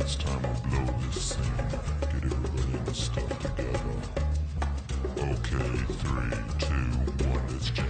It's time to blow this scene. Get everybody in the stuff together. Okay, 3, 2, 1, let's jam.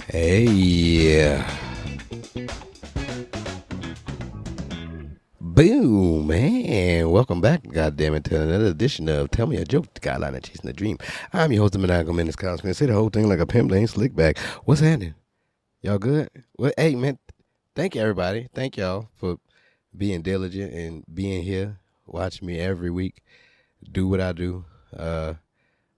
Hey, boom, man. Welcome back, goddammit, to another edition of Tell Me a Joke, the guideline of chasing the dream. I'm your host, the Maniacal, Menace. Say the whole thing like a pimp, ain't slick back. What's happening? Y'all good? Well, hey, man, thank you, everybody. Thank y'all for being diligent and being here, watching me every week, do what I do.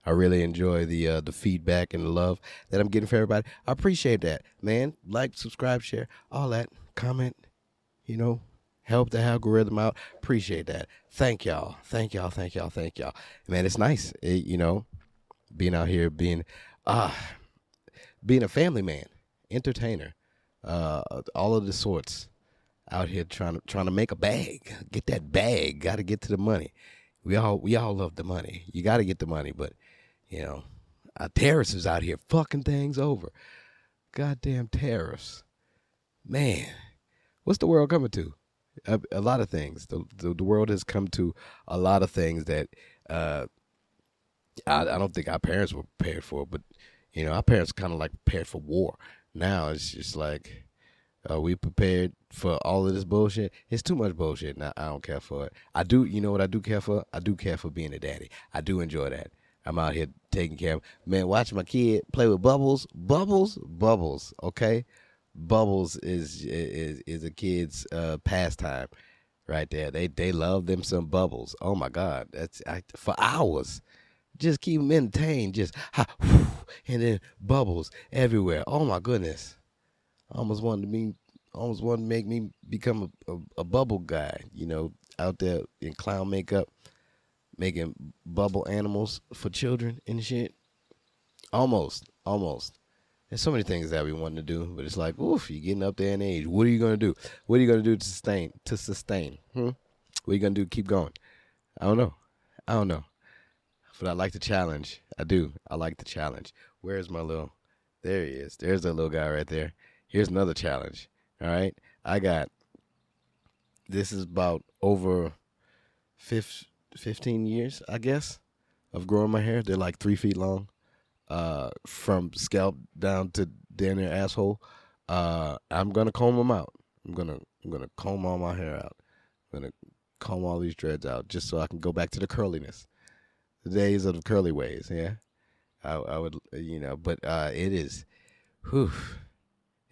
I really enjoy the feedback and the love that I'm getting from everybody. I appreciate that, man. Like, subscribe, share, all that. Comment, help the algorithm out. Appreciate that. Thank y'all. Thank y'all. Thank y'all. Thank y'all. Man, it's nice, being out here, being a family man, entertainer, all of the sorts out here trying to make a bag, get that bag. Got to get to the money. We all love the money. You got to get the money, but terrorists is out here fucking things over. Goddamn terrorists. Man, what's the world coming to? A lot of things. The world has come to a lot of things that I don't think our parents were prepared for. But, our parents kind of like prepared for war. Now it's just like, are we prepared for all of this bullshit? It's too much bullshit. Now I don't care for it. I do, you know what I do care for? I do care for being a daddy. I do enjoy that. I'm out here taking care of, man, watching my kid play with bubbles. Bubbles, okay? Bubbles is a kid's pastime right there. They love them some bubbles. Oh my God, for hours. Just keep them entertained, and then bubbles everywhere. Oh my goodness. Almost wanted to make me become a bubble guy, out there in clown makeup, making bubble animals for children and shit. Almost. There's so many things that we want to do, but it's like, oof, you're getting up there in age. What are you gonna do? What are you gonna do to sustain? What are you gonna do to keep going? I don't know. But I like the challenge. I do. I like the challenge. Where's my little? There he is. There's that little guy right there. Here's another challenge. All right. This is about over 15 years, I guess, of growing my hair. They're like 3 feet long, from scalp down to down their asshole. I'm gonna comb them out. I'm gonna comb all my hair out. I'm gonna comb all these dreads out just so I can go back to the curliness, the days of the curly ways. Yeah, I would, but it is, whew,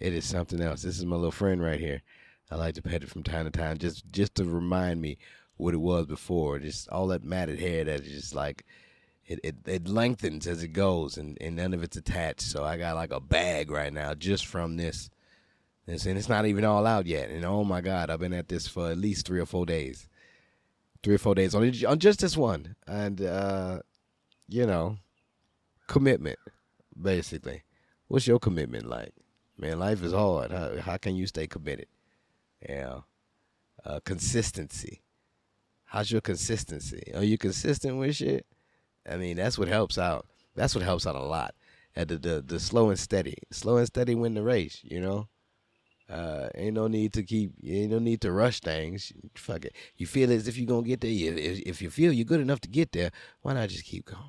it is something else. This is my little friend right here. I like to pet it from time to time, just to remind me what it was before. Just all that matted hair that is just like, it lengthens as it goes, and none of it's attached. So I got like a bag right now just from this, and it's not even all out yet. And oh my God, I've been at this for at least 3 or 4 days. 3 or 4 days on just this one, and commitment, basically. What's your commitment like? Man, life is hard. How can you stay committed? Yeah. Consistency. How's your consistency? Are you consistent with shit? I mean, that's what helps out. That's what helps out a lot. At the slow and steady. Slow and steady win the race, Ain't no need to rush things. Fuck it. You feel as if you're gonna get there. If you feel you're good enough to get there, why not just keep going?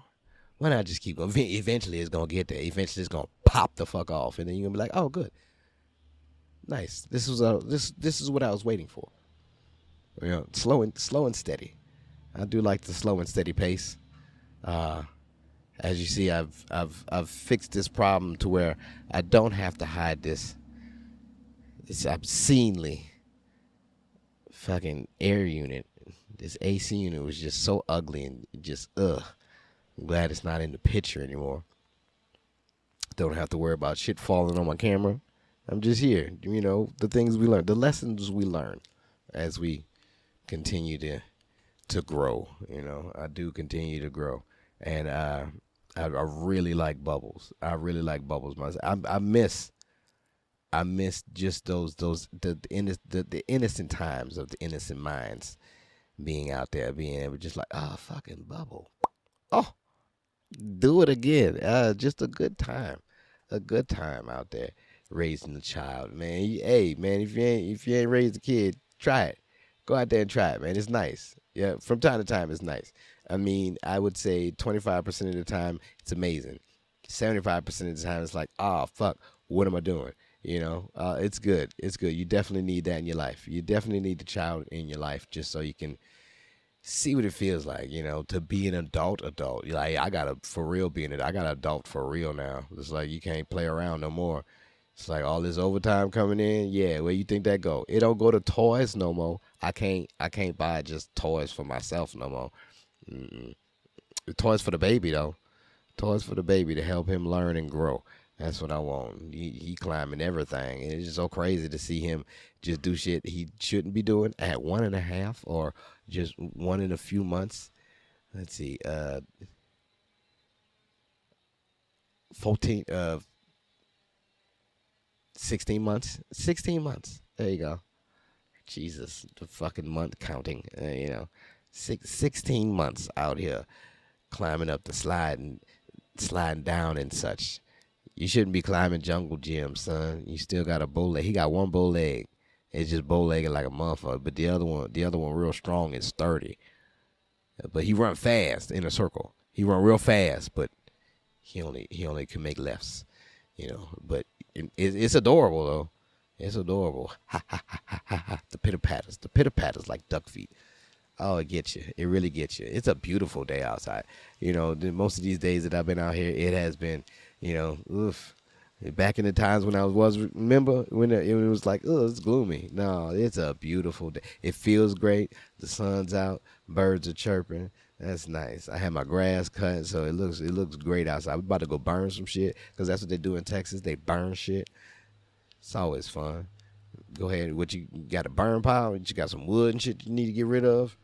Why not just keep going? Eventually it's gonna get there. Eventually it's gonna pop the fuck off, and then you're gonna be like, oh, good. Nice. This is what I was waiting for. Slow and steady. I do like the slow and steady pace. As you see, I've fixed this problem to where I don't have to hide this obscenely fucking air unit. This AC unit was just so ugly and just ugh. I'm glad it's not in the picture anymore. Don't have to worry about shit falling on my camera. I'm just here. The things we learn, the lessons we learn as we continue to grow. I do continue to grow. And I really like Bubbles. I really like Bubbles myself. I miss just those the innocent times of the innocent minds being out there, being able to just like, oh, fucking Bubble. Oh, do it again. Just a good time out there raising a child, man. Hey, man, if you ain't raised a kid, try it. Go out there and try it, man. It's nice. Yeah, from time to time, it's nice. I mean, I would say 25% of the time, it's amazing. 75% of the time, it's like, oh fuck, what am I doing? It's good. It's good. You definitely need that in your life. You definitely need the child in your life just so you can see what it feels like, to be an adult. Like I gotta for real being it. I got an adult for real now. It's like you can't play around no more. It's like all this overtime coming in. Yeah, where you think that go? It don't go to toys no more. I can't buy just toys for myself no more. Mm-mm. Toys for the baby though. Toys for the baby to help him learn and grow. That's what I want. He climbing everything. And it's just so crazy to see him just do shit he shouldn't be doing at 1.5 or just one in a few months. Let's see, 14, 16 months. 16 months. There you go. Jesus, the fucking month counting. 16 months out here climbing up the slide and sliding down and such. You shouldn't be climbing jungle gym, son. You still got a bow leg. He got one bow leg. It's just bow legged like a motherfucker. But the other one real strong and sturdy. But he run fast in a circle. He run real fast, but he only can make lefts. But it's adorable though. It's adorable. Ha ha ha ha ha ha. The pitter patters. The pitter patters like duck feet. Oh, it gets you. It really gets you. It's a beautiful day outside. Most of these days that I've been out here, it has been, oof. Back in the times when remember when it was like, oh, it's gloomy. No, it's a beautiful day. It feels great. The sun's out. Birds are chirping. That's nice. I had my grass cut, so it looks great outside. We're about to go burn some shit because that's what they do in Texas. They burn shit. It's always fun. Go ahead. What you got a burn pile? You got some wood and shit you need to get rid of.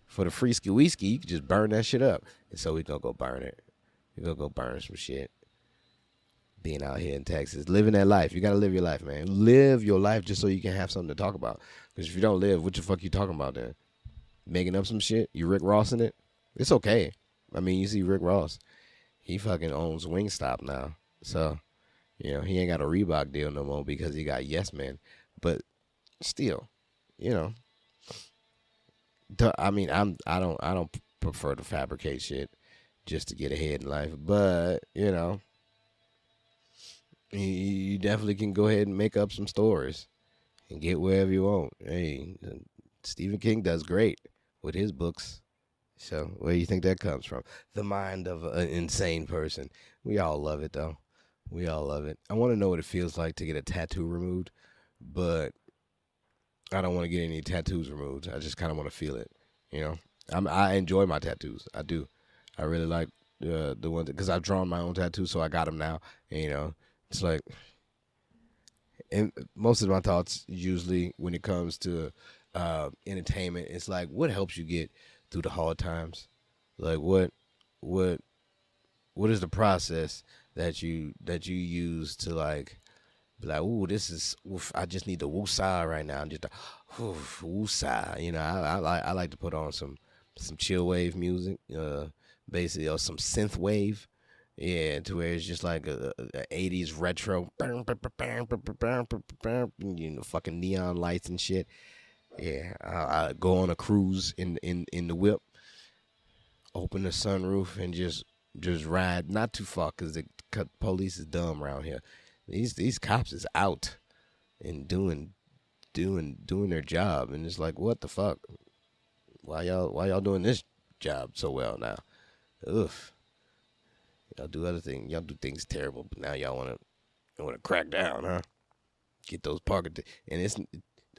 For the free ski whiskey, you can just burn that shit up. And so we gonna go burn it. We gonna go burn some shit. Being out here in Texas, living that life. You gotta live your life, man. Live your life just so you can have something to talk about. Because if you don't live, what the fuck you talking about then? Making up some shit? You Rick Ross in it? It's okay. I mean, you see Rick Ross. He fucking owns Wingstop now. So, he ain't got a Reebok deal no more because he got Yes Man. But still, you know. I mean, I don't prefer to fabricate shit just to get ahead in life, but you definitely can go ahead and make up some stories and get wherever you want. Hey, Stephen King does great with his books. So where do you think that comes from? The mind of an insane person. We all love it though. We all love it. I want to know what it feels like to get a tattoo removed, but I don't want to get any tattoos removed. I just kind of want to feel it. I enjoy my tattoos. I do. I really like the ones because I've drawn my own tattoos, so I got them now. And, it's like, and most of my thoughts usually when it comes to entertainment, it's like, what helps you get through the hard times? Like, what is the process that you use to like be like, ooh, this is, oof, I just need the woosah right now, and just the woosah. I like to put on some chill wave music, basically, or some synth wave. Yeah, to where it's just like a 80s retro, fucking neon lights and shit. Yeah, I go on a cruise in the whip, open the sunroof, and just ride not too far because the police is dumb around here. These cops is out and doing their job, and it's like, what the fuck? Why y'all doing this job so well now? Ugh. Y'all do other things. Y'all do things terrible, but now y'all wanna crack down, huh? Get those parking and it's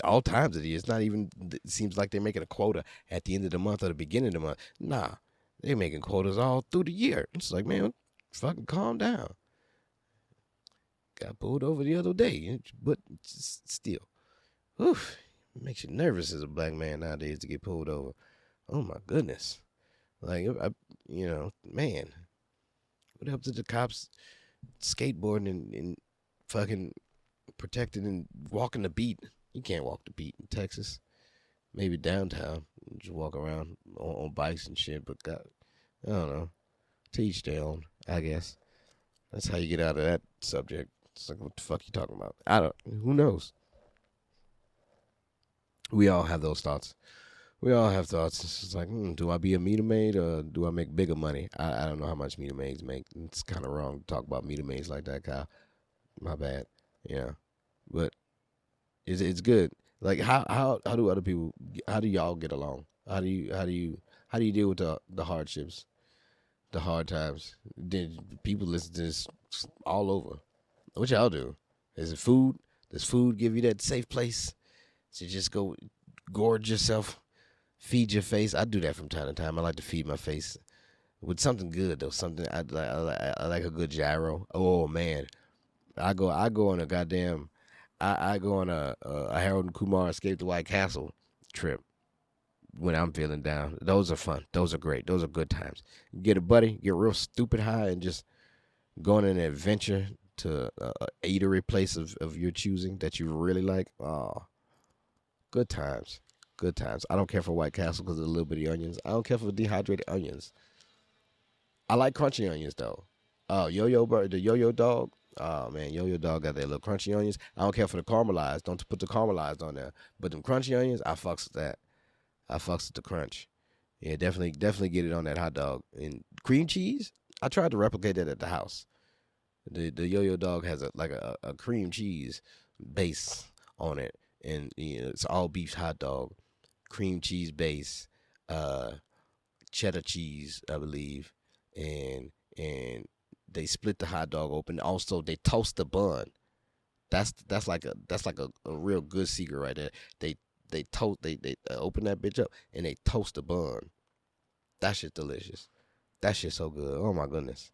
all times of the year. It's not even. It seems like they're making a quota at the end of the month or the beginning of the month. Nah, they're making quotas all through the year. It's like, man, fucking calm down. Got pulled over the other day, but still, oof, it makes you nervous as a black man nowadays to get pulled over. Oh my goodness, like man. What happened to the cops skateboarding and fucking protecting and walking the beat? You can't walk the beat in Texas. Maybe downtown, just walk around on bikes and shit. But God, I don't know. To each their own, I guess. That's how you get out of that subject. It's like, what the fuck you talking about? I don't. Who knows? We all have those thoughts. We all have thoughts. It's just like, do I be a meter maid or do I make bigger money? I don't know how much meter maids make. It's kind of wrong to talk about meter maids like that, Kyle. My bad. Yeah, but it's good. Like how do other people? How do y'all get along? How do you deal with the hardships, the hard times? Then people listen to this all over. What y'all do? Is it food? Does food give you that safe place to just go gorge yourself, feed your face? I do that from time to time. I like to feed my face with something good though. Something I like a good gyro. Oh man, I go on a goddamn I go on a Harold and Kumar Escape the White Castle trip when I'm feeling down. Those are fun. Those are great. Those are good times. Get a buddy, get real stupid high, and just go on an adventure to a eatery place of your choosing that you really like. Oh, good times. Good times. I don't care for White Castle because of the little bitty onions. I don't care for dehydrated onions. I like crunchy onions though. Oh, the yo-yo dog. Oh man, yo-yo dog got that little crunchy onions. I don't care for the caramelized. Don't put the caramelized on there. But them crunchy onions, I fucks with that. I fucks with the crunch. Yeah, definitely get it on that hot dog. And cream cheese, I tried to replicate that at the house. The yo-yo dog has a cream cheese base on it, and it's all beef hot dog, cream cheese base, uh, cheddar cheese, I believe, and they split the hot dog open. Also, they toast the bun. That's like a real good secret right there. They open that bitch up and they toast the bun. That shit delicious. That shit so good. Oh my goodness.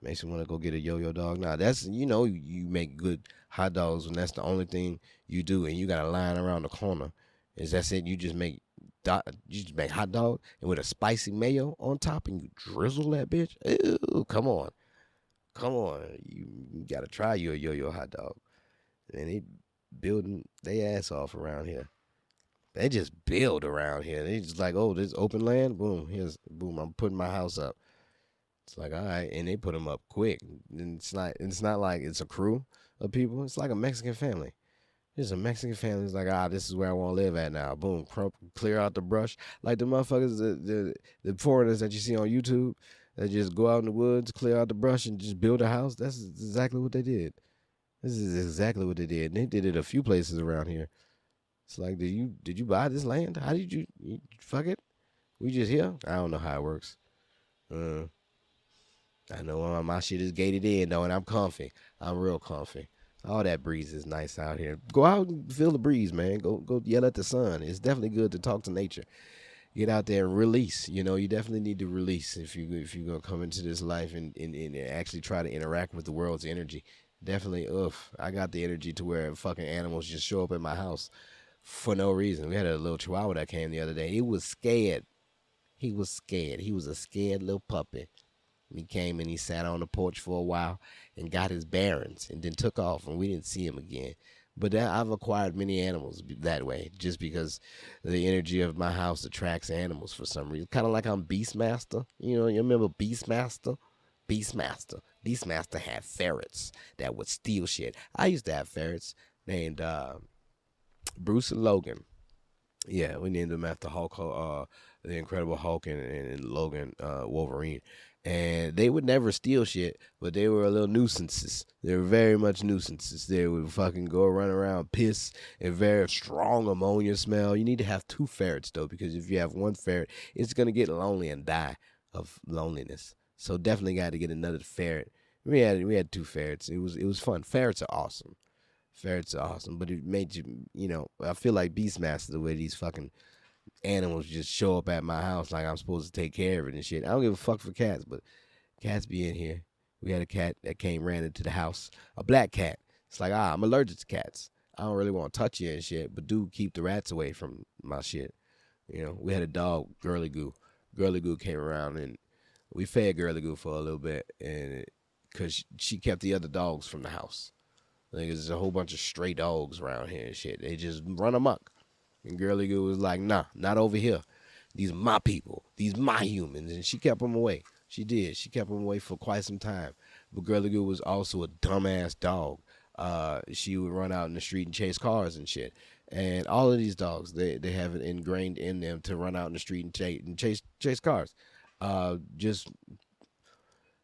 Makes me want to go get a yo-yo dog. Now that's you make good hot dogs when that's the only thing you do, and you got a line around the corner. Is that's it? You just make hot dog and with a spicy mayo on top, and you drizzle that bitch. Ew, come on. You gotta try your yo-yo hot dog. And they building they ass off around here. They just build around here. They just like, oh, this open land. Boom. I'm putting my house up. It's like, all right, and they put them up quick. And it's not like it's a crew of people. It's like a Mexican family. There's a Mexican family. It's like, this is where I want to live at now. Boom, clear out the brush. Like the motherfuckers, the foreigners that you see on YouTube that just go out in the woods, clear out the brush, and just build a house. That's exactly what they did. This is exactly what they did. And they did it a few places around here. It's like, did you buy this land? How did you fuck it? We just here? I don't know how it works. I know my shit is gated in though, and I'm comfy. I'm real comfy. All that breeze is nice out here. Go out and feel the breeze, man. Go yell at the sun. It's definitely good to talk to nature. Get out there and release. You definitely need to release if you're gonna come into this life and actually try to interact with the world's energy. Definitely, I got the energy to where fucking animals just show up at my house for no reason. We had a little chihuahua that came the other day. He was scared. He was scared. He was a scared little puppy. He came and he sat on the porch for a while and got his bearings and then took off, and we didn't see him again. But I've acquired many animals that way just because the energy of my house attracts animals for some reason. Kind of like I'm Beastmaster. You remember Beastmaster? Beastmaster had ferrets that would steal shit. I used to have ferrets named Bruce and Logan. Yeah, we named them after Hulk, the Incredible Hulk and Logan Wolverine. And they would never steal shit, but they were a little nuisances. They were very much nuisances. They would fucking go run around, piss, and very strong ammonia smell. You need to have two ferrets, though, because if you have one ferret, it's going to get lonely and die of loneliness. So definitely got to get another ferret. We had two ferrets. It was fun. Ferrets are awesome. But it made you, I feel like Beastmaster the way these fucking animals just show up at my house like I'm supposed to take care of it and shit. I don't give a fuck for cats, but cats be in here. We had a cat that ran into the house, a black cat. It's like, I'm allergic to cats. I don't really want to touch you and shit, but do keep the rats away from my shit. We had a dog, Girly Goo. Girly Goo came around and We fed Girly Goo for a little bit, and because she kept the other dogs from the house. Like there's a whole bunch of stray dogs around here and shit. They just run amok. And Girly Goo was like, nah, not over here. These are my people. These my humans. And she kept them away. She did. She kept them away for quite some time. But Girly Goo was also a dumbass dog. She would run out in the street and chase cars and shit. And all of these dogs, they have it ingrained in them to run out in the street and chase cars. Just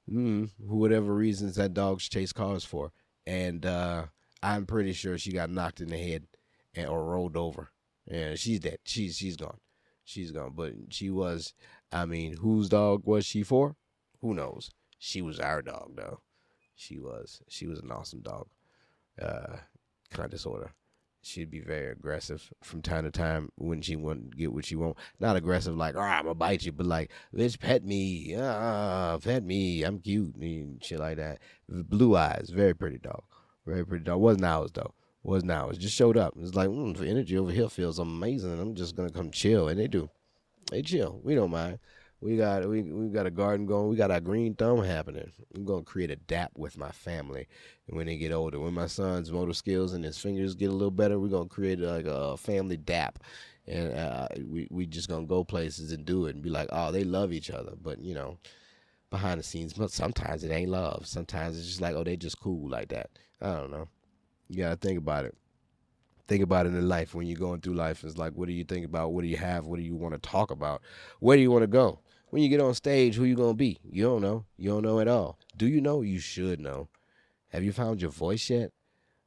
whatever reasons that dogs chase cars for. And I'm pretty sure she got knocked in the head or rolled over. And she's dead. She's gone. She's gone. But she was, I mean, whose dog was she for? Who knows? She was our dog though. She was an awesome dog. Kind of sorta. She'd be very aggressive from time to time when she wouldn't get what she want. Not aggressive like, I'm gonna bite you, but like, bitch, pet me. Pet me. I'm cute and shit like that. Blue eyes, very pretty dog. Very pretty dog. Wasn't ours though. Wasn't ours. Just showed up. It's like, the energy over here feels amazing. I'm just gonna come chill, and they do. They chill. We don't mind. We got a garden going. We got our green thumb happening. I'm gonna create a dap with my family, and when they get older, when my son's motor skills and his fingers get a little better, we're gonna create like a family dap, and we just gonna go places and do it and be like, oh, they love each other, but behind the scenes, but sometimes it ain't love. Sometimes it's just like, oh, they just cool like that. I don't know. You gotta think about it. Think about it in life when you're going through life. It's like, what do you think about? What do you have? What do you want to talk about? Where do you want to go? When you get on stage, who you going to be? You don't know. You don't know at all. Do you know? You should know. Have you found your voice yet?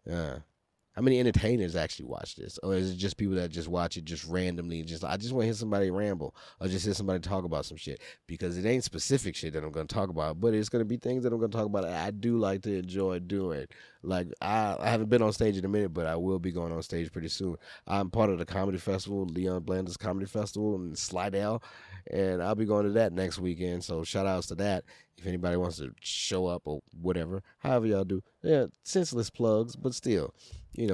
How many entertainers actually watch this? Or is it just people that just watch it just randomly? I just want to hear somebody ramble or just hear somebody talk about some shit. Because it ain't specific shit that I'm going to talk about, but it's going to be things that I'm going to talk about that I do like to enjoy doing. Like, I haven't been on stage in a minute, but I will be going on stage pretty soon. I'm part of the comedy festival, Leon Blander's Comedy Festival in Slidell, and I'll be going to that next weekend. So shout outs to that. If anybody wants to show up or whatever, however y'all do. Yeah, senseless plugs, but still.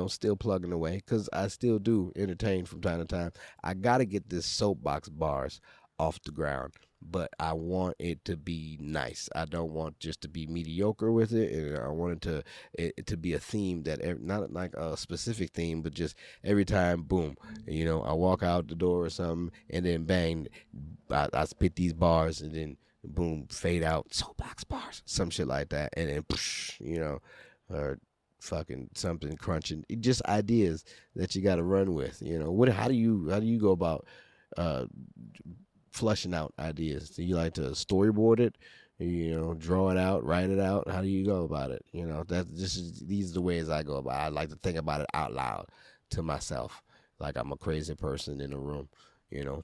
Still plugging away because I still do entertain from time to time. I got to get this soapbox bars off the ground, but I want it to be nice. I don't want just to be mediocre with it, and I want it to be a theme that not like a specific theme, but just every time, boom, I walk out the door or something, and then bang, I spit these bars, and then boom, fade out, soapbox bars, some shit like that, and then, or fucking something crunching, just ideas that you got to run with. How do you go about flushing out ideas? Do you like to storyboard it, draw it out, write it out? How do you go about it? These are the ways I go about it. I like to think about it out loud to myself, like I'm a crazy person in a room,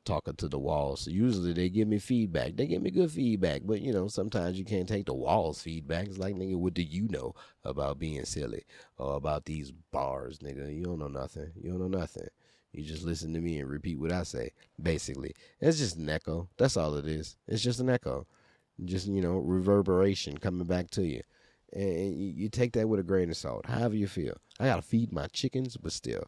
talking to the walls. So usually they give me feedback. They give me good feedback, but sometimes you can't take the walls' feedback. It's like, nigga, what do you know about being silly or about these bars, nigga? You don't know nothing. You don't know nothing. You just listen to me and repeat what I say, basically. It's just an echo. That's all it is. It's just an echo. Just, reverberation coming back to you. And you take that with a grain of salt, however you feel. I got to feed my chickens, but still,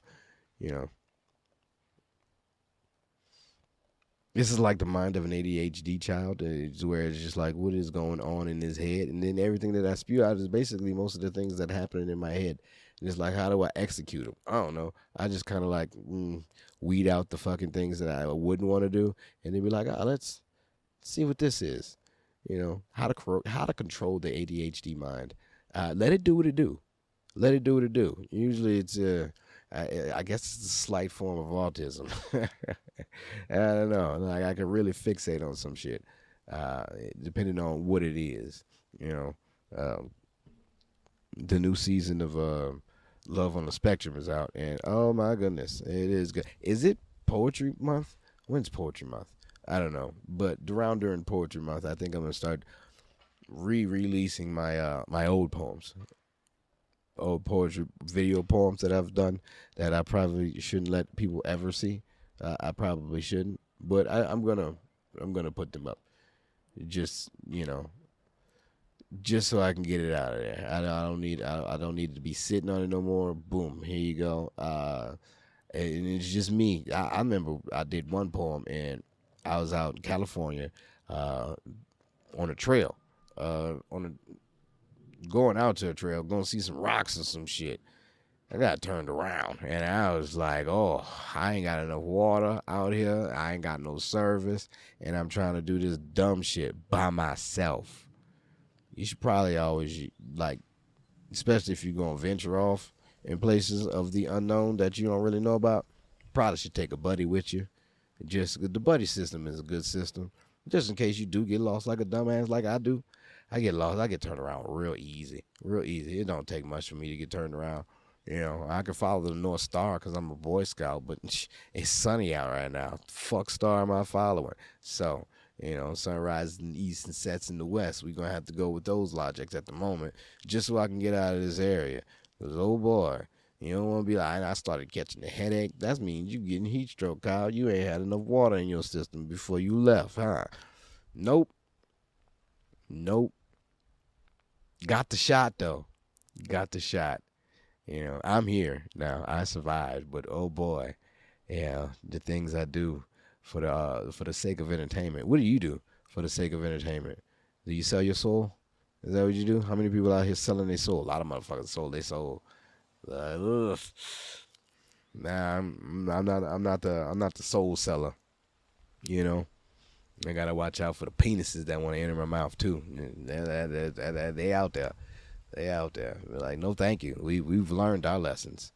This is like the mind of an ADHD child, where it's just like, what is going on in his head? And then everything that I spew out is basically most of the things that happen in my head. And it's like, how do I execute them? I don't know. I just kind of like weed out the fucking things that I wouldn't want to do. And then be like, let's see what this is. How to control the ADHD mind. Let it do what it do. Let it do what it do. Usually it's I guess it's a slight form of autism. I don't know. Like, I can really fixate on some shit, depending on what it is. The new season of Love on the Spectrum is out, and oh my goodness, it is good. Is it Poetry Month? When's Poetry Month? I don't know, but around during Poetry Month, I think I'm gonna start re-releasing my my old poems. Old poetry video poems that I've done that I probably shouldn't let people ever see. I probably shouldn't, but I'm gonna put them up. Just just so I can get it out of there. I don't need to be sitting on it no more. Boom, here you go. And it's just me. I remember I did one poem and I was out in California. on a trail, going out to a trail, going to see some rocks or some shit. I got turned around and I was like, oh, I ain't got enough water out here. I ain't got no service. And I'm trying to do this dumb shit by myself. You should probably always, like, especially if you're going to venture off in places of the unknown that you don't really know about, probably should take a buddy with you. Just the buddy system is a good system. Just in case you do get lost like a dumbass like I do. I get lost. I get turned around real easy. Real easy. It don't take much for me to get turned around. You know, I can follow the North Star because I'm a Boy Scout, but it's sunny out right now. Fuck star am I following? So, you know, sun rises in the east and sets in the west. We're going to have to go with those logics at the moment just so I can get out of this area. Because, oh boy, you don't want to be like, I started catching a headache. That means you getting heat stroke, Kyle. You ain't had enough water in your system before you left, huh? Nope. Nope. Got the shot, though. Got the shot. You know, I'm here now. I survived, but oh boy, yeah, the things I do for the sake of entertainment. What do you do for the sake of entertainment? Do you sell your soul? Is that what you do? How many people out here selling their soul? A lot of motherfuckers sold their soul. Ugh. Nah, I'm not the soul seller. You know, I gotta watch out for the penises that want to enter my mouth too. They out there. They out there. We're like, no, thank you. We've learned our lessons.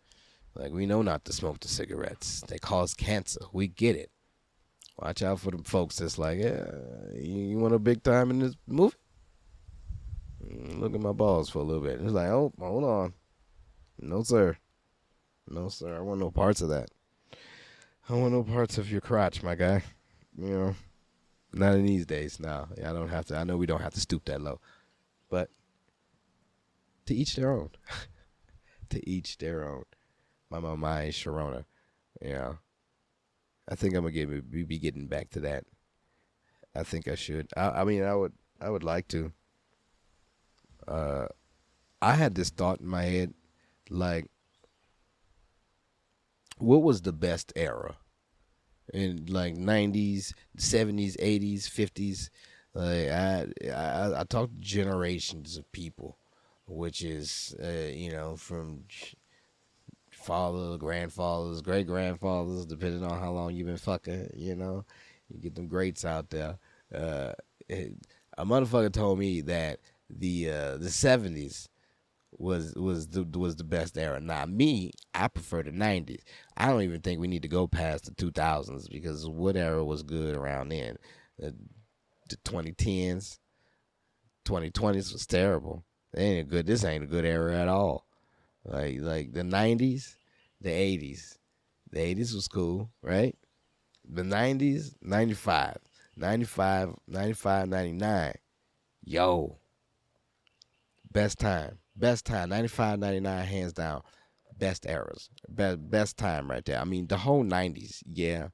Like, we know not to smoke the cigarettes. They cause cancer. We get it. Watch out for them folks that's like, yeah, you want a big time in this movie? Look at my balls for a little bit. It's like, oh, hold on. No, sir. No, sir. I want no parts of that. I want no parts of your crotch, my guy. You know, not in these days. No, I don't have to. I know we don't have to stoop that low. But to each their own. To each their own. My is Sharona. Yeah. I think I'm gonna be getting back to that. I think I should. I mean, I would like to. I had this thought in my head, like, what was the best era in like 90s, 70s, 80s, 50s? Like, I talked to generations of people, which is you know, from father, grandfathers, great grandfathers, depending on how long you've been fucking. You know, you get them greats out there. A motherfucker told me that the '70s was the best era. Now me, I prefer the '90s. I don't even think we need to go past the 2000s because what era was good around then? The 2010s, 2020s was terrible. They ain't a good. This ain't a good era at all. Like the '90s, the '80s. The '80s was cool, right? The '90s, 95, 95, 95, 99. Yo, best time, 95, 99, hands down, best eras, best time right there. I mean, the whole '90s, yeah,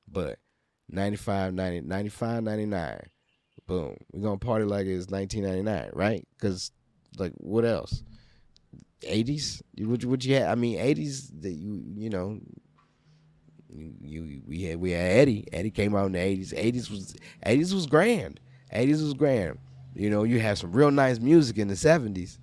but 95, 90, 95, 99, boom. We're gonna party like it's 1999, right? Because, like, what else? '80s? What you had? I mean, '80s. You know, we had Eddie. Eddie came out in the '80s. '80s was grand. '80s was grand. You know, you have some real nice music in the '70s.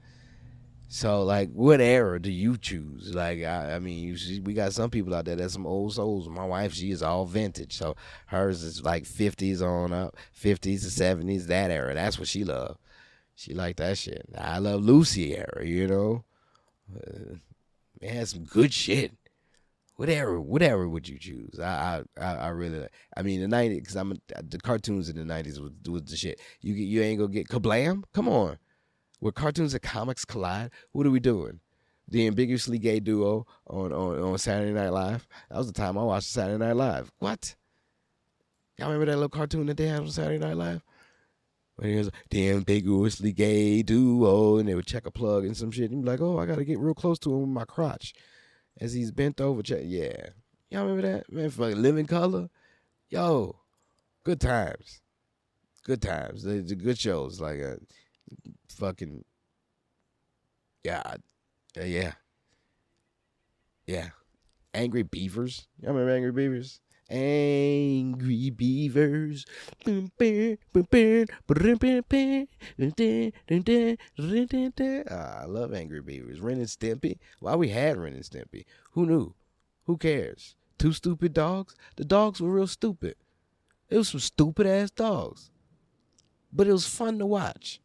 So, like, what era do you choose? Like, I mean, we got some people out there that's some old souls. My wife, she is all vintage, so hers is like '50s on up, '50s to '70s, that era. That's what she loved. She liked that shit. I love Lucy era, you know. It had some good shit. Whatever would you choose? I really. I mean, the '90s, because the cartoons in the '90s was the shit. You ain't gonna get Kablam. Come on, where cartoons and comics collide. What are we doing? The ambiguously gay duo on Saturday Night Live. That was the time I watched Saturday Night Live. What? Y'all remember that little cartoon that they had on Saturday Night Live? When he was the ambiguously gay duo, and they would check a plug and some shit. And be like, oh, I gotta get real close to him with my crotch as he's bent over. Yeah, y'all remember that? Man, fucking Living Color. Yo, good times. Good times. The good shows like fucking yeah, yeah. Angry Beavers. Y'all remember Angry Beavers? Angry Beavers. I love Angry Beavers. Ren and Stimpy. Why we had Ren and Stimpy? Who knew? Who cares? Two stupid dogs? The dogs were real stupid. It was some stupid ass dogs. But it was fun to watch.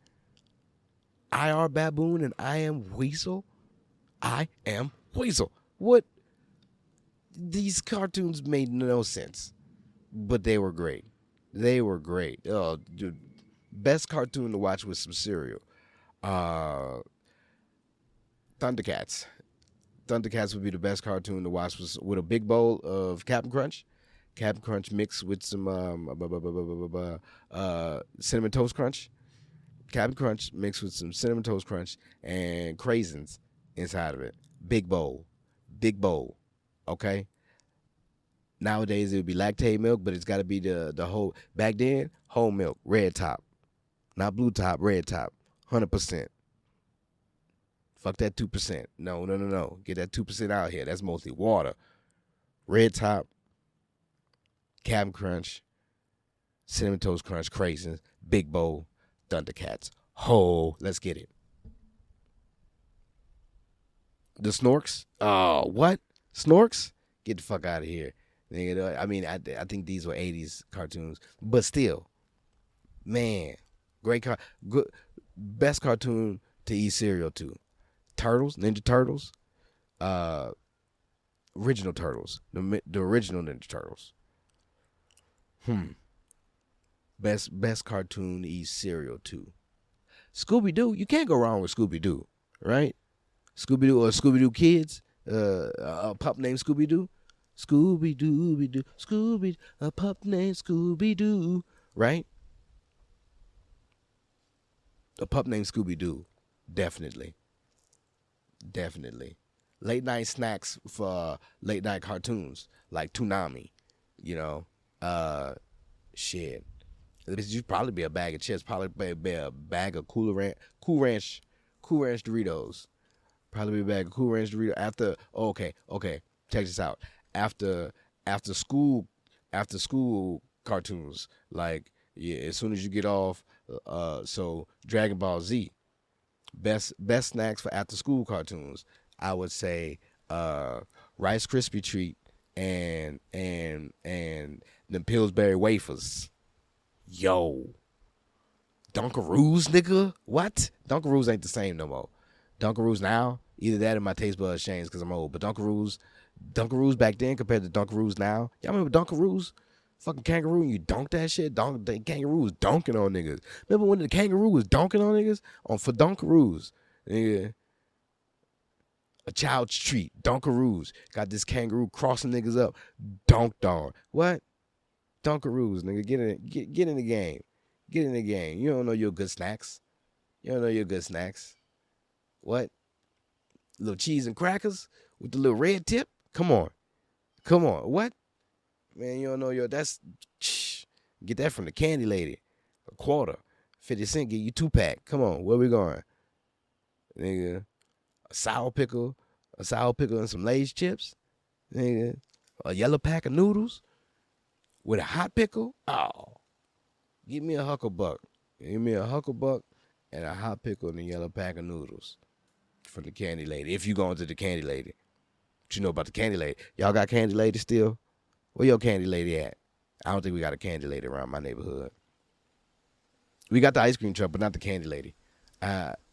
I.R. Baboon and I Am Weasel. I Am Weasel. What? These cartoons made no sense. But they were great. They were great. Oh, dude. Best cartoon to watch with some cereal. Thundercats. Thundercats would be the best cartoon to watch with a big bowl of Captain Crunch. Captain Crunch mixed with some Cinnamon Toast Crunch. Captain Crunch mixed with some Cinnamon Toast Crunch and craisins inside of it. Big bowl. Big bowl. Okay? Nowadays it would be lactate milk, but it's got to be the whole. Back then, whole milk, red top, not blue top, red top, 100%. Fuck that 2%. No. Get that 2% out here. That's mostly water. Red top, Captain Crunch, Cinnamon Toast Crunch, craisins, big bowl, Thundercats. Ho, let's get it. The Snorks? Oh, what? Snorks? Get the fuck out of here. I mean, I think these were 80s cartoons, but still, man, good, best cartoon to eat cereal to. Turtles, Ninja Turtles, original Turtles, the original Ninja Turtles. Best cartoon to eat cereal to. Scooby Doo, you can't go wrong with Scooby Doo, right? Scooby Doo or Scooby Doo Kids, a pup named Scooby Doo. Scooby Dooby Doo, Scooby, a pup named Scooby Doo, right? A pup named Scooby Doo, definitely. Late night snacks for late night cartoons like Toonami, shit. This would probably be a bag of chips, probably be a bag of Cool Ranch Doritos. Probably be a bag of Cool Ranch Doritos after. Okay. Check this out. After school cartoons, like as soon as you get off, so Dragon Ball Z, best snacks for after school cartoons, I would say Rice Krispie treat and the Pillsbury wafers. Yo, Dunkaroos, nigga, what? Dunkaroos ain't the same no more. Dunkaroos now, either that or my taste buds changed because I'm old, but Dunkaroos back then compared to Dunkaroos now. Y'all remember Dunkaroos? Fucking kangaroo, and you dunk that shit. The kangaroo was dunking on niggas. Remember when the kangaroo was dunking on niggas? For Dunkaroos. Nigga. A child's treat. Dunkaroos. Got this kangaroo crossing niggas up. Dunked on. What? Dunkaroos, nigga. Get in the game. Get in the game. You don't know your good snacks. What? Little cheese and crackers with the little red tip? Come on. What? Man, you don't know that's get that from the candy lady. A quarter. 50 cents get you 2-pack. Come on, where we going? Nigga. A sour pickle and some Lay's chips. Nigga. A yellow pack of noodles with a hot pickle. Oh. Give me a hucklebuck. Give me a hucklebuck and a hot pickle and a yellow pack of noodles from the candy lady. If you going to the candy lady. What you know about the candy lady? Y'all got candy lady still? Where your candy lady at? I don't think we got a candy lady around my neighborhood. We got the ice cream truck, but not the candy lady.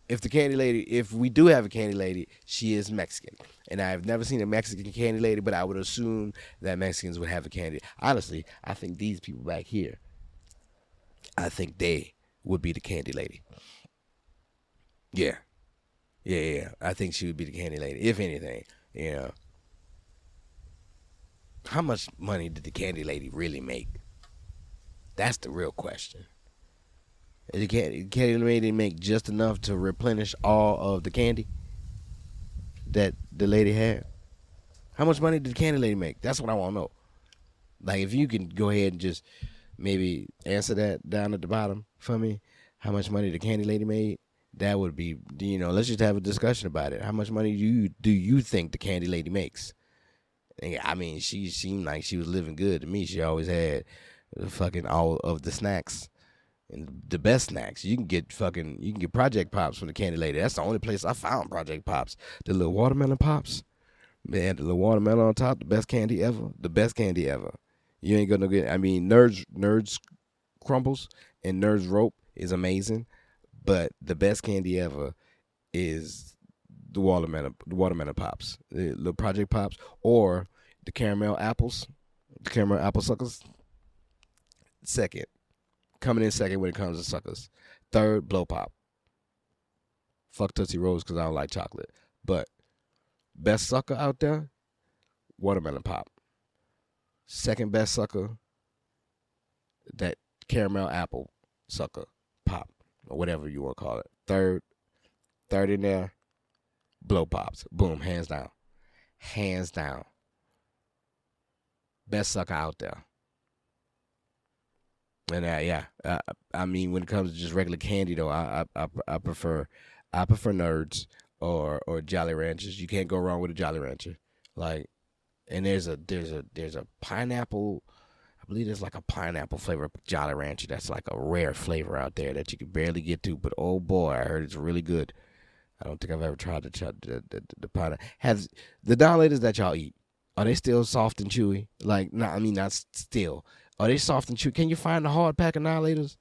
If we do have a candy lady, she is Mexican. And I've never seen a Mexican candy lady, but I would assume that Mexicans would have a candy. Honestly, I think these people back here, I think they would be the candy lady. Yeah. I think she would be the candy lady, if anything. How much money did the candy lady really make? That's the real question. Did the candy lady make just enough to replenish all of the candy that the lady had? How much money did the candy lady make? That's what I want to know. Like, if you can go ahead and just maybe answer that down at the bottom for me, how much money the candy lady made, that would be, let's just have a discussion about it. How much money do you think the candy lady makes? And, I mean, she seemed like she was living good to me. She always had fucking all of the snacks and the best snacks. You can get Project Pops from the candy lady. That's the only place I found Project Pops. The little watermelon pops. Man, the little watermelon on top, the best candy ever. The best candy ever. You ain't gonna get. I mean, Nerds Crumbles and Nerds Rope is amazing, but the best candy ever is the watermelon pops, the little Project Pops, or the caramel apples, the caramel apple suckers. Second, coming in second when it comes to suckers. Third, blow pop. Fuck Tootsie Rolls because I don't like chocolate, but best sucker out there, watermelon pop. Second best sucker, that caramel apple sucker pop, or whatever you want to call it. Third in there, blow pops. Boom, hands down. Hands down. Best sucker out there. And I mean, when it comes to just regular candy though, I prefer Nerds or Jolly Ranchers. You can't go wrong with a Jolly Rancher. Like, and there's a pineapple. I believe there's like a pineapple flavor Jolly Rancher. That's like a rare flavor out there that you can barely get to. But oh boy, I heard it's really good. I don't think I've ever tried the pineapple. Has the Downs that y'all eat, are they still soft and chewy? Like, not still. Are they soft and chewy? Can you find the hard pack annihilators?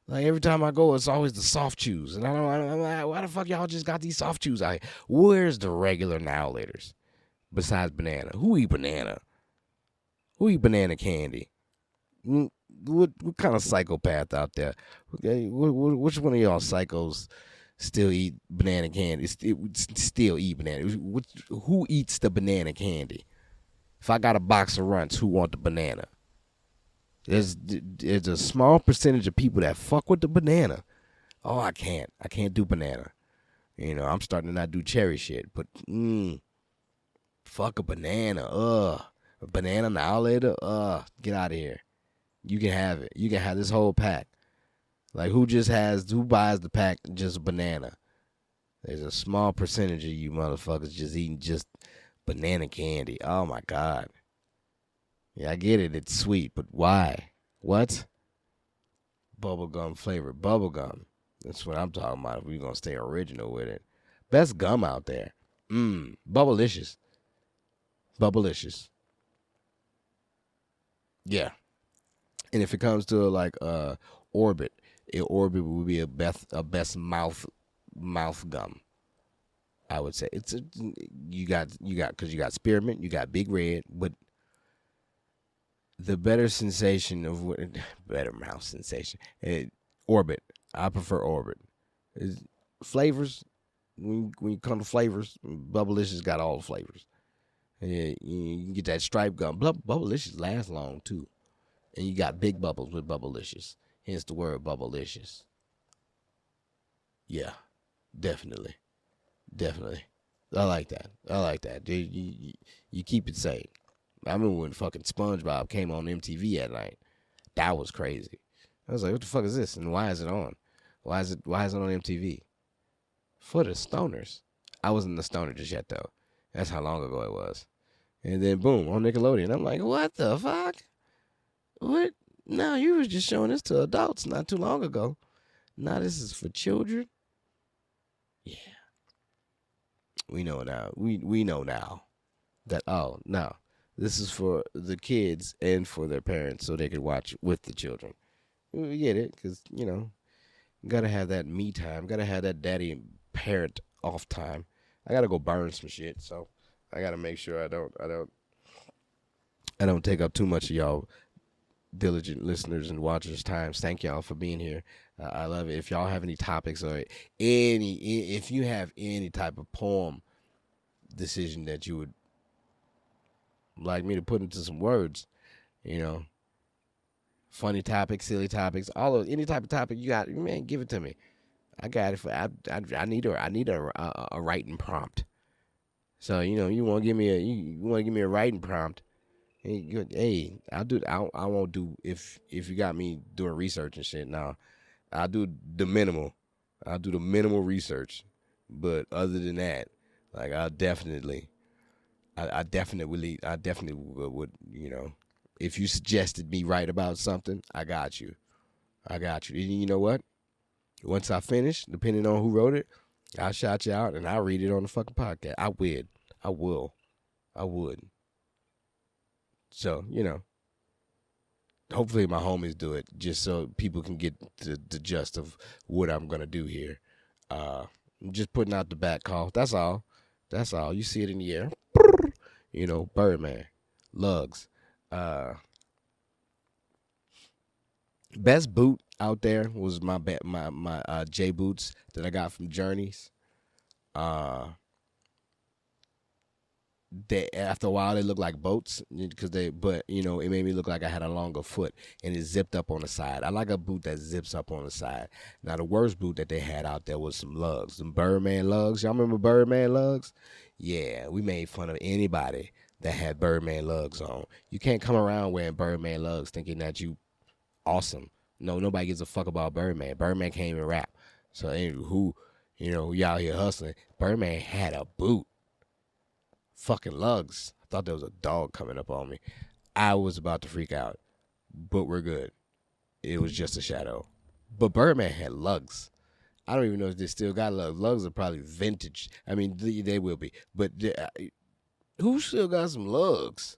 Like, every time I go, it's always the soft chews. And I'm like, why the fuck y'all just got these soft chews out here? Where's the regular annihilators besides banana? Who eat banana? Who eat banana candy? What kind of psychopath out there? Which one of y'all psychos still eat banana candy? Still eat banana? Who eats the banana candy? If I got a box of runts, who want the banana? There's a small percentage of people that fuck with the banana. Oh, I can't do banana. You know, I'm starting to not do cherry shit. But fuck a banana. A banana annihilator. Get out of here. You can have it. You can have this whole pack. Like, who buys the pack just banana? There's a small percentage of you motherfuckers just eating just banana candy. Oh my God. Yeah, I get it. It's sweet, but why? What? Bubblegum flavor. Bubblegum. That's what I'm talking about if we're going to stay original with it. Best gum out there. Bubblicious. Bubblicious. Yeah. And if it comes to like Orbit, Orbit would be a best mouth gum. I would say you got because you got spearmint, you got Big Red, but the better sensation of better mouth sensation, Orbit. I prefer Orbit. Flavors, when you come to flavors, Bubblicious got all the flavors. You can get that striped gum. Bubblicious lasts long too. And you got big bubbles with Bubblicious. Hence the word Bubblicious. Yeah, definitely. I like that. Dude, you keep it safe. I remember when fucking SpongeBob came on MTV at night. That was crazy. I was like, what the fuck is this? And why is it on? Why is it on MTV? For the stoners. I wasn't the stoner just yet though. That's how long ago it was. And then boom, on Nickelodeon. I'm like, what the fuck? What? No, you was just showing this to adults not too long ago. Now this is for children? Yeah. We know now. We know now that, oh, no. This is for the kids and for their parents so they can watch with the children. We get it, because, you know, gotta have that me time. Gotta have that daddy and parent off time. I gotta go burn some shit, so I gotta make sure I don't take up too much of y'all diligent listeners and watchers' times. Thank y'all for being here. I love it. If y'all have any topics or if you have any type of poem decision that you would like me to put into some words, you know, funny topics, silly topics, any type of topic you got, man, give it to me. I got it. I need a writing prompt. So, you know, you want to give me a writing prompt. Hey, I'll do. I won't do if you got me doing research and shit. Now, I'll do the minimal. I'll do the minimal research. But other than that, like, I'll definitely I definitely would, if you suggested me write about something, I got you. I got you. And you know what? Once I finish, depending on who wrote it, I'll shout you out and I'll read it on the fucking podcast. I would. I will. I would. So, hopefully my homies do it just so people can get the gist of what I'm gonna do here. I'm just putting out the back call. That's all. That's all. You see it in the air. Birdman. Lugs. Best boot out there was my J boots that I got from Journeys. Uh, they after a while they look like boats because it made me look like I had a longer foot and it zipped up on the side. I like a boot that zips up on the side. Now the worst boot that they had out there was some lugs, some Birdman lugs. Y'all remember Birdman lugs? Yeah, we made fun of anybody that had Birdman lugs on. You can't come around wearing Birdman lugs thinking that you awesome. No, nobody gives a fuck about Birdman. Birdman can't even rap. So who, you out here hustling. Birdman had a boot. Fucking lugs. I thought there was a dog coming up on me. I was about to freak out. But we're good. It was just a shadow. But Birdman had lugs. I don't even know if they still got lugs. Lugs are probably vintage. I mean, they will be. But who still got some lugs?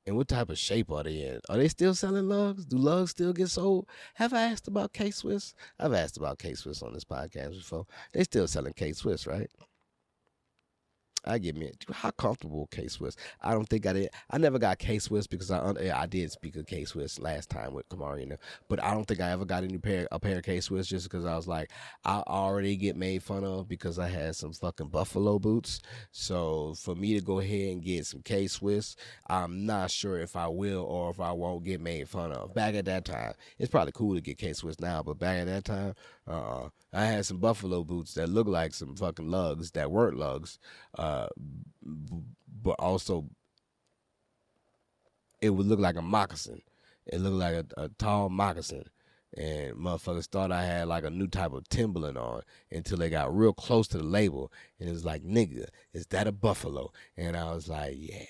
And what type of shape are they in? Are they still selling lugs? Do lugs still get sold? Have I asked about K-Swiss? I've asked about K-Swiss on this podcast before. They still selling K-Swiss, right? I get me. How comfortable K-Swiss? I don't think I did. I never got K-Swiss because I did speak of K-Swiss last time with Kamarina, but I don't think I ever got a pair of K-Swiss just because I was like, I already get made fun of because I had some fucking Buffalo boots. So for me to go ahead and get some K-Swiss, I'm not sure if I will or if I won't get made fun of. Back at that time, it's probably cool to get K-Swiss now, but back at that time, I had some Buffalo boots that looked like some fucking lugs that weren't lugs. But also it would look like a moccasin. It looked like a tall moccasin. And motherfuckers thought I had like a new type of Timberland on until they got real close to the label. And it was like, nigga, is that a Buffalo? And I was like, yeah.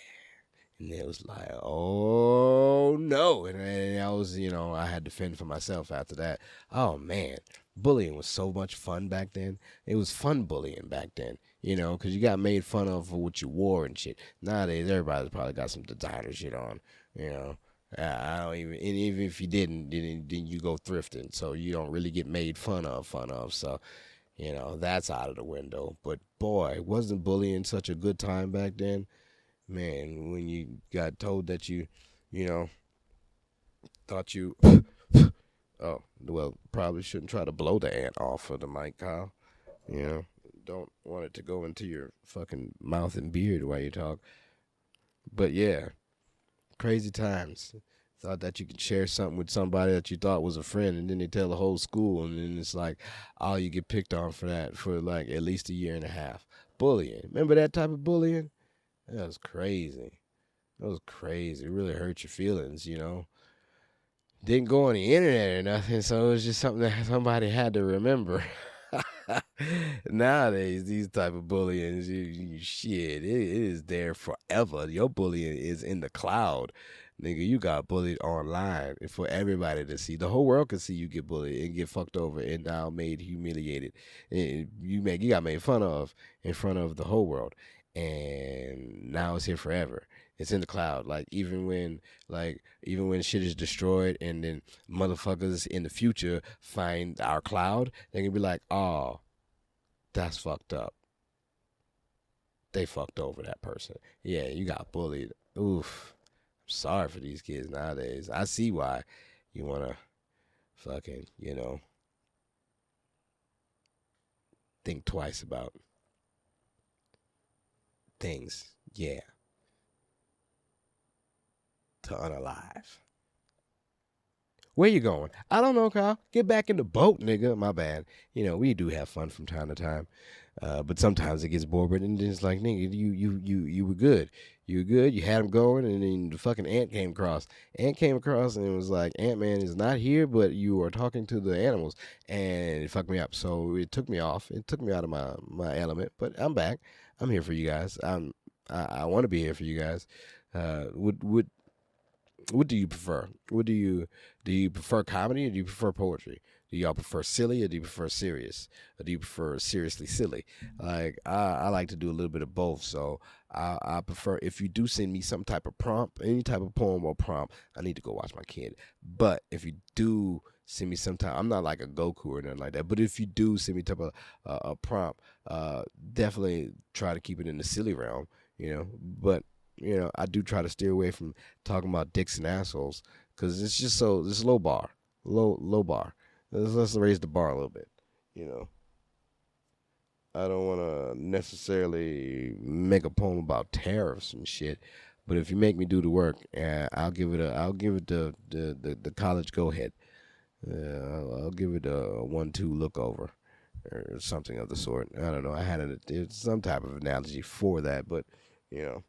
And it was like, oh no. And I was, I had to fend for myself after that. Oh man. Bullying was so much fun back then. It was fun bullying back then, because you got made fun of for what you wore and shit. Nowadays, everybody's probably got some designer shit on, I don't even, and even if you didn't, then you go thrifting, so you don't really get made fun of. So, that's out of the window. But boy, wasn't bullying such a good time back then? Man, when you got told that you thought you oh, well, probably shouldn't try to blow the ant off of the mic, Kyle. Don't want it to go into your fucking mouth and beard while you talk. But yeah, crazy times. Thought that you could share something with somebody that you thought was a friend, and then they tell the whole school, and then it's like, oh, you get picked on for that for like at least a year and a half. Bullying. Remember that type of bullying? That was crazy. That was crazy. It really hurt your feelings, Didn't go on the internet or nothing, so it was just something that somebody had to remember. Nowadays, these type of bullying, shit, it is there forever. Your bullying is in the cloud. Nigga, you got bullied online for everybody to see. The whole world can see you get bullied and get fucked over and now made humiliated. And you got made fun of in front of the whole world. And now it's here forever. It's in the cloud. Even when shit is destroyed and then motherfuckers in the future find our cloud, they can be like, oh, that's fucked up. They fucked over that person. Yeah, you got bullied. Oof. I'm sorry for these kids nowadays. I see why you wanna fucking, think twice about things. Yeah. To unalive. Where you going? I don't know, Kyle. Get back in the boat, nigga. My bad. We do have fun from time to time, but sometimes it gets bored. And then it's like, nigga, you were good. You were good. You had him going, and then the fucking ant came across. Ant came across, and it was like, Ant-Man is not here, but you are talking to the animals, and it fucked me up. So it took me off. It took me out of my element, but I'm back. I'm here for you guys. I'm I want to be here for you guys. What do you prefer? What do you prefer comedy or do you prefer poetry? Do y'all prefer silly or do you prefer serious? Or do you prefer seriously silly? Like I like to do a little bit of both. So I prefer if you do send me some type of prompt, any type of poem or prompt, I need to go watch my kid. But if you do send me some time, I'm not like a Goku or nothing like that. But if you do send me type of a prompt, definitely try to keep it in the silly realm. But I do try to steer away from talking about dicks and assholes because it's just it's low bar, low bar. Let's raise the bar a little bit. You know, I don't want to necessarily make a poem about tariffs and shit, but if you make me do the work, I'll give it the college go ahead. I'll give it a 1-2 look over or something of the sort. I don't know. I had some type of analogy for that, but you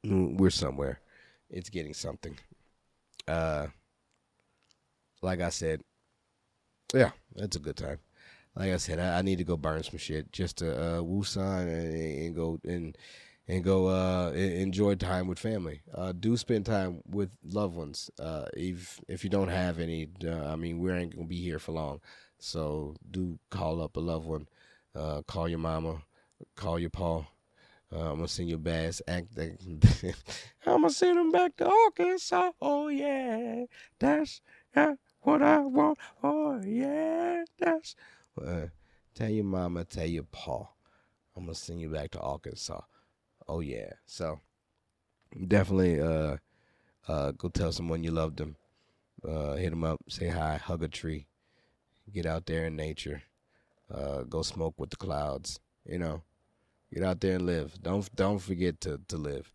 we're somewhere. It's getting something. Like I said, yeah, that's a good time. Like I said, I need to go burn some shit just to woosah and go enjoy time with family. Do spend time with loved ones. If you don't have any, I mean, we ain't gonna be here for long. So do call up a loved one. Call your mama. Call your pa. I'm gonna send you bass act. I'm gonna send him back to Arkansas. Oh yeah, that's what I want. Oh yeah, that's. Tell your mama, tell your pa. I'm gonna send you back to Arkansas. Oh yeah. So definitely go tell someone you love them. Hit them up, say hi, hug a tree, get out there in nature. Go smoke with the clouds. Get out there and live. Don't forget to live.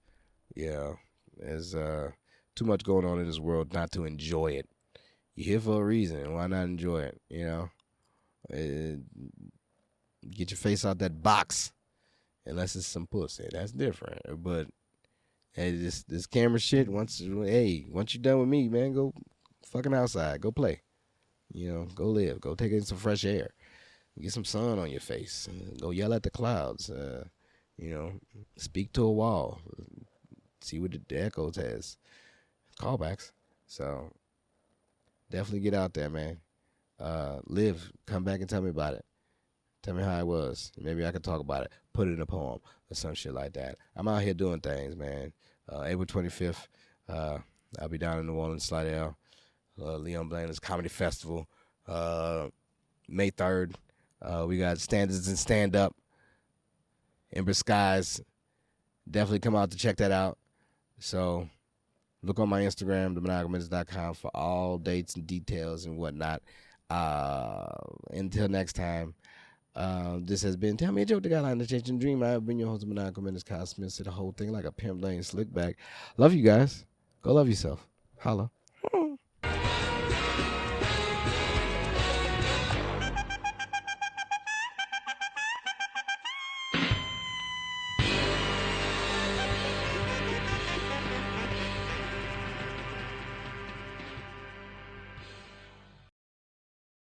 Yeah, there's too much going on in this world not to enjoy it. You're here for a reason. Why not enjoy it? Uh, get your face out that box. Unless it's some pussy, that's different. But hey, this camera shit. Once you're done with me, man, go fucking outside. Go play. Go live. Go take in some fresh air. Get some sun on your face. Go yell at the clouds. Speak to a wall. See what the echoes has. Callbacks. So definitely get out there, man. Live. Come back and tell me about it. Tell me how it was. Maybe I could talk about it. Put it in a poem or some shit like that. I'm out here doing things, man. April 25th, I'll be down in New Orleans, Slidell. Leon Blaney's Comedy Festival. May 3rd, we got Standards and Stand Up. Ember Skies. Definitely come out to check that out. So look on my Instagram, themanacalmenace.com, for all dates and details and whatnot. Until next time. This has been Tell Me a Joke, the guideline to change your dream. I have been your host, Maniacal Menace, Kyle Smith. Said the whole thing like a pimp laying slick back. Love you guys. Go love yourself. Holla.